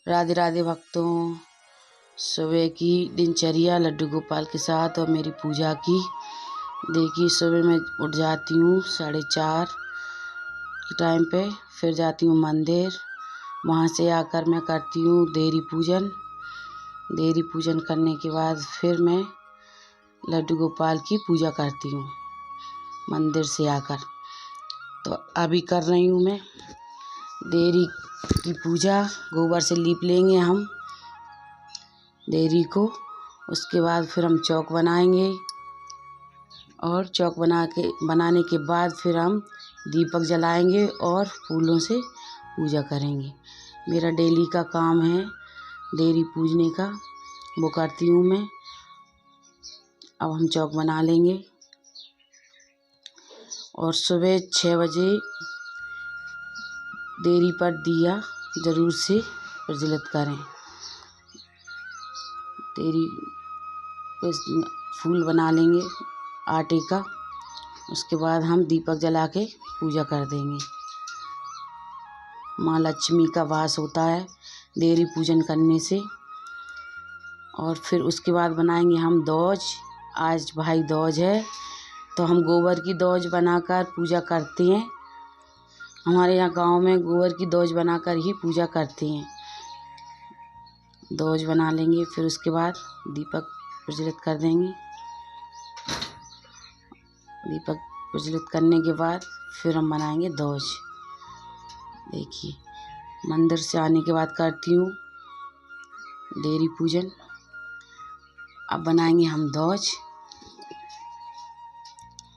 राधे राधे भक्तों। सुबह की दिनचर्या लड्डू गोपाल के साथ और मेरी पूजा की। देखिए सुबह मैं उठ जाती हूँ 4:30 के टाइम पे, फिर जाती हूँ मंदिर। वहाँ से आकर मैं करती हूँ देवी पूजन। देवी पूजन करने के बाद फिर मैं लड्डू गोपाल की पूजा करती हूँ मंदिर से आकर। तो अभी कर रही हूँ मैं देवी की पूजा। गोबर से लीप लेंगे हम देवी को। उसके बाद फिर हम चौक बनाएंगे और चौक बनाने के बाद फिर हम दीपक जलाएंगे और फूलों से पूजा करेंगे। मेरा डेली का काम है देवी पूजने का, वो करती हूँ मैं। अब हम चौक बना लेंगे और सुबह 6 बजे देवी पर दिया जरूर से प्रज्वलित करें। देवी फूल बना लेंगे आटे का। उसके बाद हम दीपक जला के पूजा कर देंगे। माँ लक्ष्मी का वास होता है देवी पूजन करने से। और फिर उसके बाद बनाएंगे हम दौज। आज भाई दूज है तो हम गोबर की दौज बनाकर पूजा करते हैं। हमारे यहाँ गांव में गोबर की दौज बनाकर ही पूजा करते हैं। दौज बना लेंगे, फिर उसके बाद दीपक प्रज्वलित कर देंगे। दीपक प्रज्वलित करने के बाद फिर हम बनाएंगे दौज। देखिए मंदिर से आने के बाद करती हूँ देवी पूजन। अब बनाएंगे हम दौज।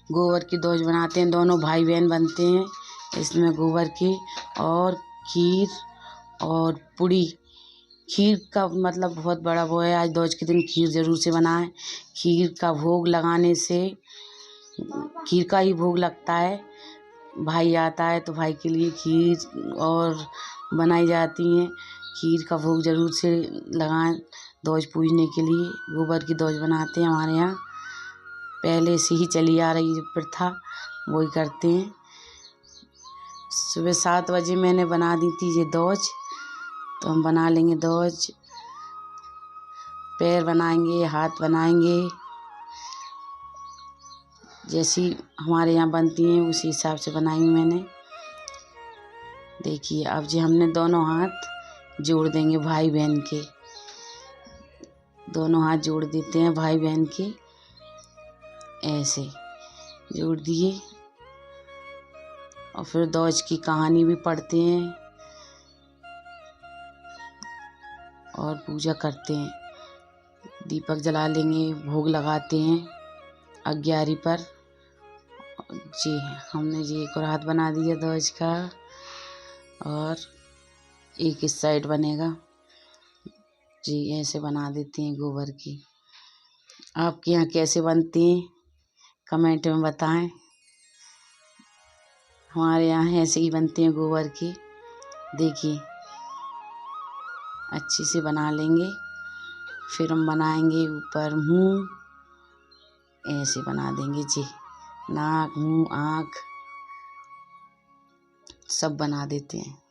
गोबर की दौज बनाते हैं, दोनों भाई बहन बनते हैं। इसमें गोबर की और खीर और पूड़ी। खीर का मतलब बहुत बड़ा वो है, आज दौज के दिन खीर ज़रूर से बनाएं। खीर का भोग लगाने से, खीर का ही भोग लगता है। भाई आता है तो भाई के लिए खीर और बनाई जाती हैं। खीर का भोग ज़रूर से लगाएं दौज पूजने के लिए। गोबर की दौज बनाते हैं हमारे यहाँ, पहले से ही चली आ रही है प्रथा, वही करते हैं। सुबह 7 बजे मैंने बना दी थी ये दौज, तो हम बना लेंगे दौज। पैर बनाएंगे, हाथ बनाएंगे, जैसी हमारे यहाँ बनती हैं उसी हिसाब से बनाई मैंने। देखिए अब जी हमने दोनों हाथ जोड़ देंगे भाई बहन के। दोनों हाथ जोड़ देते हैं भाई बहन के, ऐसे जोड़ दिए। और फिर दौज की कहानी भी पढ़ते हैं और पूजा करते हैं। दीपक जला लेंगे, भोग लगाते हैं 11 पर। जी हमने जी एक और हाथ बना दिया दौज का और एक इस साइड बनेगा। जी ऐसे बना देते हैं गोबर की। आपके यहाँ कैसे बनती हैं कमेंट में बताएं। हमारे यहाँ ऐसे ही बनते हैं गोबर की। देखिए अच्छी से बना लेंगे, फिर हम बनाएंगे ऊपर मुंह, ऐसे बना देंगे जी। नाक, मुंह, आँख सब बना देते हैं।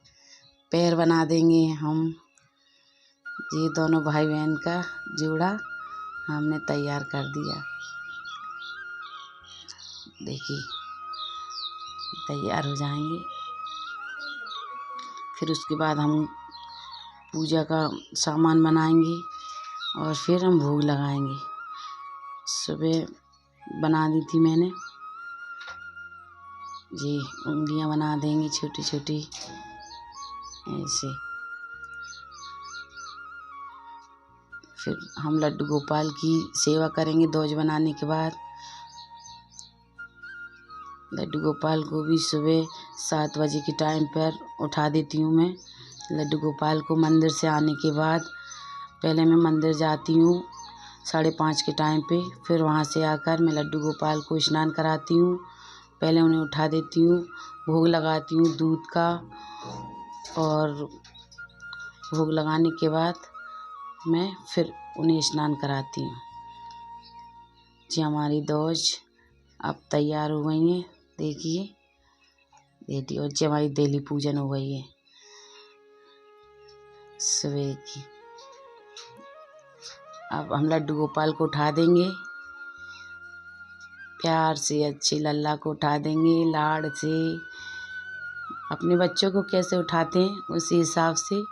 पैर बना देंगे हम। ये दोनों भाई बहन का जोड़ा हमने तैयार कर दिया। देखिए तैयार हो जाएंगे। फिर उसके बाद हम पूजा का सामान बनाएंगे और फिर हम भोग लगाएंगे। सुबह बना दी थी मैंने जी, उंगलियां बना देंगे छोटी छोटी ऐसे। फिर हम लड्डू गोपाल की सेवा करेंगे दौज बनाने के बाद। लड्डू गोपाल को भी सुबह 7 बजे के टाइम पर उठा देती हूँ मैं। लड्डू गोपाल को मंदिर से आने के बाद पहले मैं मंदिर जाती हूँ 5:30 के टाइम पे। फिर वहाँ से आकर मैं लड्डू गोपाल को स्नान कराती हूँ। पहले उन्हें उठा देती हूँ, भोग लगाती हूँ दूध का। और भोग लगाने के बाद मैं फिर उन्हें स्नान कराती हूँ। जी हमारी दौज अब तैयार हो गई है। देखिए और जी हमारी देवी पूजन हो गई है। सुबह की। अब हम लड्डू गोपाल को उठा देंगे, प्यार से अच्छे लल्ला को उठा देंगे, लाड़ से। अपने बच्चों को कैसे उठाते हैं उसी हिसाब से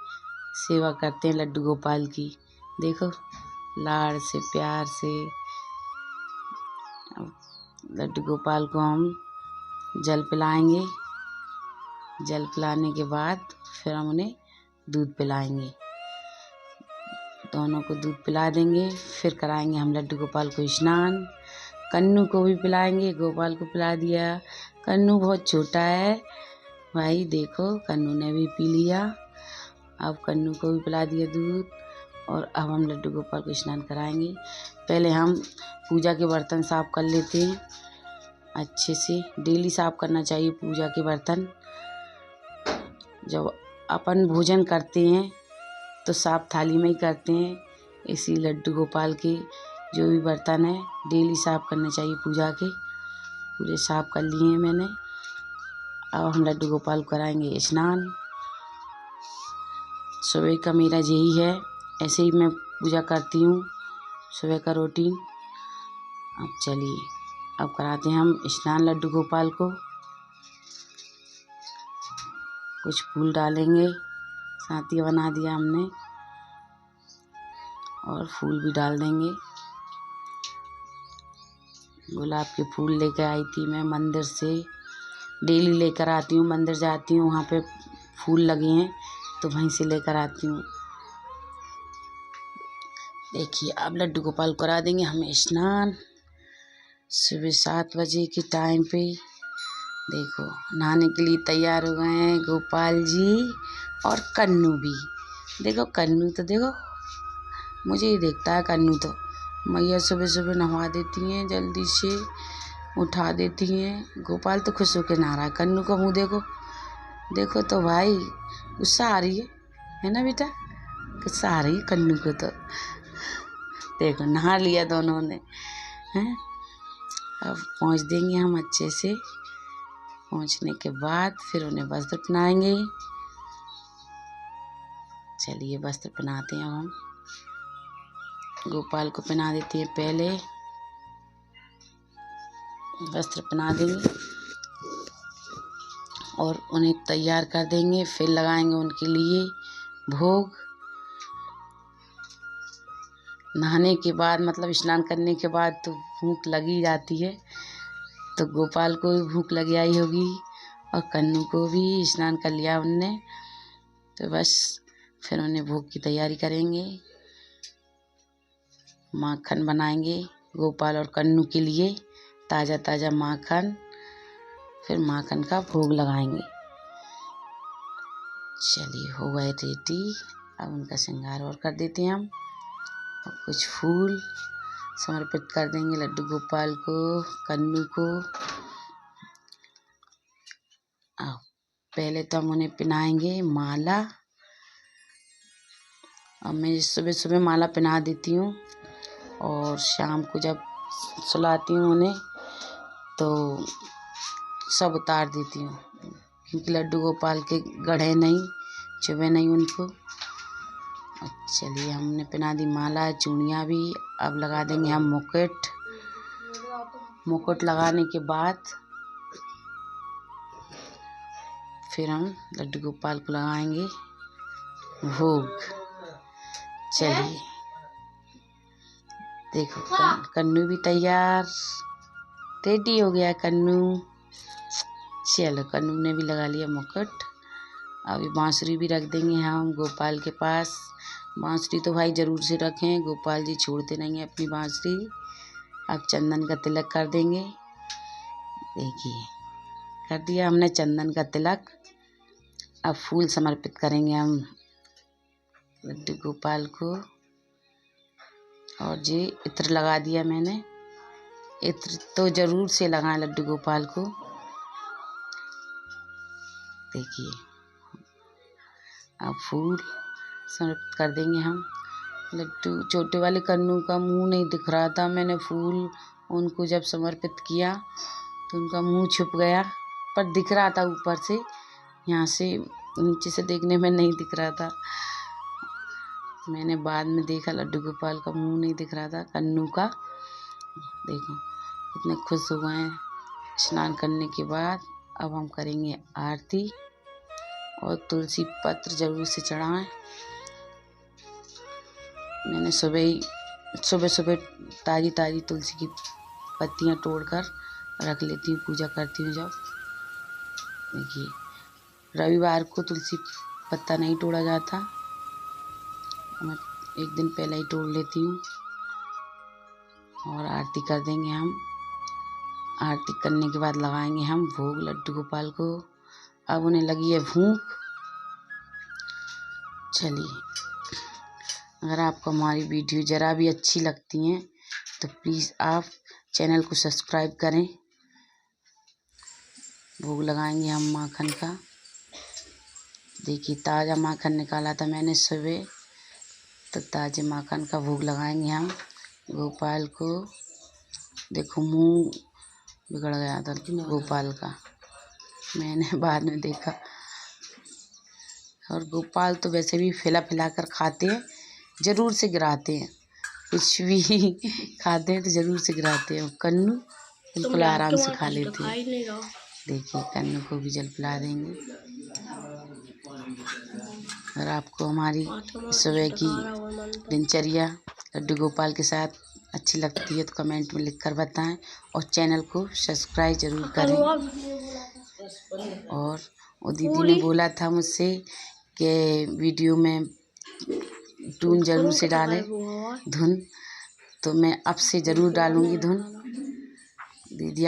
सेवा करते हैं लड्डू गोपाल की। देखो, लाड़ से, प्यार से। लड्डू गोपाल को हम जल पिलाएंगे। जल पिलाने के बाद फिर हम उन्हें दूध पिलाएंगे। दोनों को दूध पिला देंगे, फिर कराएंगे हम लड्डू गोपाल को स्नान। कन्नू को भी पिलाएंगे, गोपाल को पिला दिया। कन्नू बहुत छोटा है भाई, देखो कन्नू ने भी पी लिया। अब कन्नू को भी पिला दिया दूध। और अब हम लड्डू गोपाल को स्नान कराएंगे। पहले हम पूजा के बर्तन साफ कर लेते हैं अच्छे से। डेली साफ करना चाहिए पूजा के बर्तन। जब अपन भोजन करते हैं तो साफ थाली में ही करते हैं, इसी लड्डू गोपाल के जो भी बर्तन है डेली साफ करने चाहिए पूजा के। पूरे साफ कर लिए हैं मैंने। अब हम लड्डू गोपाल को कराएंगे स्नान। सुबह का मेरा यही है, ऐसे ही मैं पूजा करती हूँ, सुबह का रूटीन। अब चलिए, अब कराते हैं हम स्नान लड्डू गोपाल को। कुछ फूल डालेंगे, साथिया बना दिया हमने, और फूल भी डाल देंगे। गुलाब के फूल लेकर आई थी मैं मंदिर से, डेली लेकर आती हूँ। मंदिर जाती हूँ, वहाँ पे फूल लगे हैं तो वहीं से लेकर आती हूँ। देखिए, अब लड्डू गोपाल करा देंगे हमें स्नान सुबह 7 बजे के टाइम पे। देखो, नहाने के लिए तैयार हो गए हैं गोपाल जी और कन्नू भी। देखो कन्नू तो देखो, मुझे ही देखता है कन्नू तो। मैया सुबह सुबह नहवा देती हैं, जल्दी से उठा देती हैं। गोपाल तो खुश होकर नहा रहा है। कन्नू का मुँह देखो, देखो तो भाई, गुस्सा आ रही है ना बेटा? गुस्सा आ रही है कन्नू को तो। देखो, नहा लिया दोनों ने, हैं। अब पहुँच देंगे हम अच्छे से। पहुँचने के बाद फिर उन्हें वस्त्र पहनाएंगे। चलिए, वस्त्र पहनाते हैं हम। गोपाल को पहना देते हैं, पहले वस्त्र पहना देंगे और उन्हें तैयार कर देंगे। फिर लगाएंगे उनके लिए भोग। नहाने के बाद, मतलब स्नान करने के बाद तो भूख लगी जाती है, तो गोपाल को भी भूख लगी आई होगी और कन्नू को भी। स्नान कर लिया उनने तो बस फिर उन्हें भोग की तैयारी करेंगे। माखन बनाएंगे गोपाल और कन्नू के लिए, ताज़ा ताज़ा माखन। फिर माखन का भोग लगाएंगे। चलिए, हो गए रेडी। अब उनका श्रृंगार और कर देते हैं हम। और कुछ फूल समर्पित कर देंगे लड्डू गोपाल को, कन्नू को। अब पहले तो हम उन्हें पहनाएंगे माला। अब मैं सुबह सुबह माला पहना देती हूँ और शाम को जब सुलाती हूँ उन्हें तो सब उतार देती हूँ, क्योंकि लड्डू गोपाल के गढ़े नहीं, चुभे नहीं उनको। चलिए, हमने पहना दी माला, चूड़ियाँ भी। अब लगा देंगे हम मुकुट। मुकुट लगाने के बाद फिर हम लड्डू गोपाल को लगाएंगे भोग। चलिए, देखो कन्नू भी तैयार, रेडी हो गया कन्नू। चलो, कन्नू ने भी लगा लिया मुकुट। अभी बांसुरी भी रख देंगे हम गोपाल के पास। बांसुरी तो भाई ज़रूर से रखें, गोपाल जी छोड़ते नहीं हैं अपनी बांसुरी। अब चंदन का तिलक कर देंगे। देखिए, कर दिया हमने चंदन का तिलक। अब फूल समर्पित करेंगे हम लड्डू गोपाल को। और जी इत्र लगा दिया मैंने। इत्र तो ज़रूर से लगाएं लड्डू गोपाल को। देखिए, अब फूल समर्पित कर देंगे हम। लड्डू छोटे वाले कन्नू का मुंह नहीं दिख रहा था, मैंने फूल उनको जब समर्पित किया तो उनका मुंह छुप गया, पर दिख रहा था ऊपर से। यहाँ से नीचे से देखने में नहीं दिख रहा था। मैंने बाद में देखा लड्डू गोपाल का मुंह नहीं दिख रहा था, कन्नू का। देखो कितने खुश हो गए हैं। स्नान करने के बाद अब हम करेंगे आरती और तुलसी पत्र जरूर से चढ़ाएं। मैंने सुबह ताजी तुलसी की पत्तियां तोड़कर रख लेती हूँ, पूजा करती हूँ जब। देखिए रविवार को तुलसी पत्ता नहीं तोड़ा जाता, मैं एक दिन पहले ही तोड़ लेती हूँ। और आरती कर देंगे हम। आरती करने के बाद लगाएंगे हम भोग लड्डू गोपाल को। अब उन्हें लगी है भूख। चलिए, अगर आपको हमारी वीडियो ज़रा भी अच्छी लगती हैं तो प्लीज़ आप चैनल को सब्सक्राइब करें। भोग लगाएंगे हम माखन का। देखिए ताज़ा माखन निकाला था मैंने सुबह, तो ताज़े माखन का भोग लगाएंगे हम गोपाल को। देखो मुंह बिगड़ गया था गोपाल का, मैंने बाद में देखा। और गोपाल तो वैसे भी फैला कर खाते हैं, ज़रूर से गिराते हैं। कुछ भी खाते हैं तो ज़रूर से गिराते हैं। कन्नू बिल्कुल आराम से खा लेते हैं। देखिए कन्नू को भी जल पिला देंगे। अगर आपको हमारी सुबह की दिनचर्या लड्डू गोपाल के साथ अच्छी लगती है तो कमेंट में लिखकर बताएं और चैनल को सब्सक्राइब ज़रूर करें। और वो दीदी ने बोला था मुझसे कि वीडियो में धुन ज़रूर से डालें, धुन, तो मैं अब से ज़रूर डालूँगी धुन। दीदी